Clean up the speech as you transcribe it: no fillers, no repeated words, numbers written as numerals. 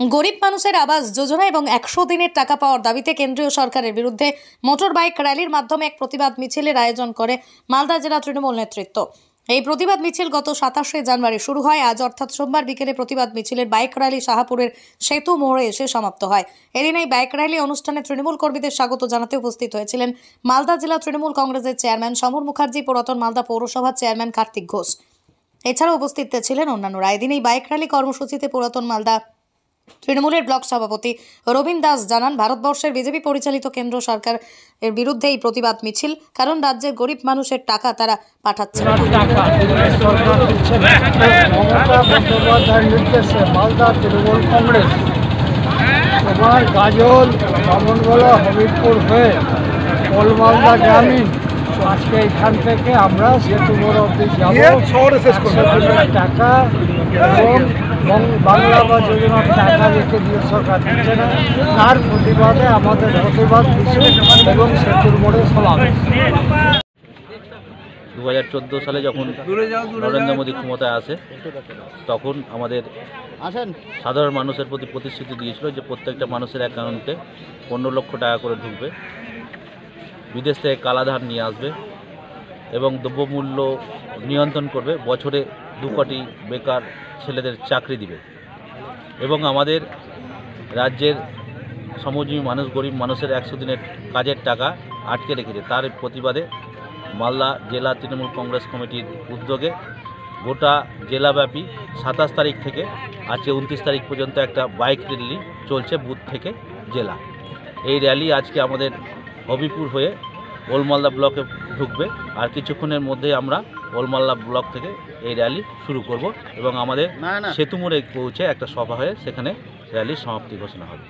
গরিব মানুষের আবাস যোজনা এবং 100 দিনের টাকা পাওয়ার দাবিতে কেন্দ্রীয় সরকারের বিরুদ্ধে মোটর বাইক র্যালির মাধ্যমে এক প্রতিবাদ মিছিলের আয়োজন করে মালদা জেলা তৃণমূল নেতৃত্ব। এই প্রতিবাদ মিছিল গত 27শে জানুয়ারি শুরু হয়। আজ অর্থাৎ সোমবার বিকেলে প্রতিবাদ মিছিলের বাইক র্যালি শাহপুরের সেতু মোড়ে এসে সমাপ্ত হয়। এদিন এই বাইক র্যালি অনুষ্ঠানে তৃণমূল কর্মীদের স্বাগত জানাতে উপস্থিত হয়েছিলেন মালদা জেলা তৃণমূল কংগ্রেসের চেয়ারম্যান সমর মুখার্জি, পুরাতন মালদা পৌরসভার চেয়ারম্যান কার্তিক ঘোষ। এছাড়াও উপস্থিত ছিলেন অন্যান্যরা। এদিন এই বাইক র্যালি কর্মসূচিতে পুরাতন মালদা তৃণমূলের ব্লক সভাপতি রবীন দাস জানান, ভারতবর্ষের বিজেপি পরিচালিত কেন্দ্র সরকারের বিরুদ্ধে এই প্রতিবাদ মিছিল, কারণ রাজ্যের গরিব মানুষের টাকা তারা পাঠাচ্ছে না। মালদা তৃণমূল কংগ্রেস তোমার গাজল বামনগোলা হবিবপুর হয়ে মালদা গ্রামীণ আজকে এখান থেকে আমরা সেতু মোড় অব্দি যাবো। টাকা এবং বাংলা বা যোজনার টাকা রেখে দিয়ে সরকার দিচ্ছে না, তার প্রতিবাদে আমাদের প্রতিবাদ মিছিল এবং সেতুর মোড়ে সমাবেশ। 2014 সালে যখন নরেন্দ্র মোদী ক্ষমতায় আসে, তখন আমাদের সাধারণ মানুষের প্রতি প্রতিশ্রুতি দিয়েছিল যে প্রত্যেকটা মানুষের অ্যাকাউন্টে 15 লক্ষ টাকা করে ঢুকবে, বিদেশ থেকে কালাধান নিয়ে আসবে এবং দ্রব্যমূল্য নিয়ন্ত্রণ করবে, বছরে 2 কোটি বেকার ছেলেদের চাকরি দিবে এবং আমাদের রাজ্যের শ্রমজীবী মানুষ, গরিব মানুষের 100 দিনের কাজের টাকা আটকে রেখেছে। তার প্রতিবাদে মালদা জেলা তৃণমূল কংগ্রেস কমিটির উদ্যোগে গোটা জেলাব্যাপী 27 তারিখ থেকে আজকে 29 তারিখ পর্যন্ত একটা বাইক র্যালি চলছে বুথ থেকে জেলা। এই র্যালি আজকে আমাদের হবিপুর হয়ে ওলমালদা ব্লকে ঢুকবে, আর কিছুক্ষণের মধ্যেই আমরা ওলমালদা ব্লক থেকে এই র্যালি শুরু করব এবং আমাদের সেতু মোড়ে পৌঁছে একটা সভা হয়ে সেখানে র্যালির সমাপ্তি ঘোষণা হবে।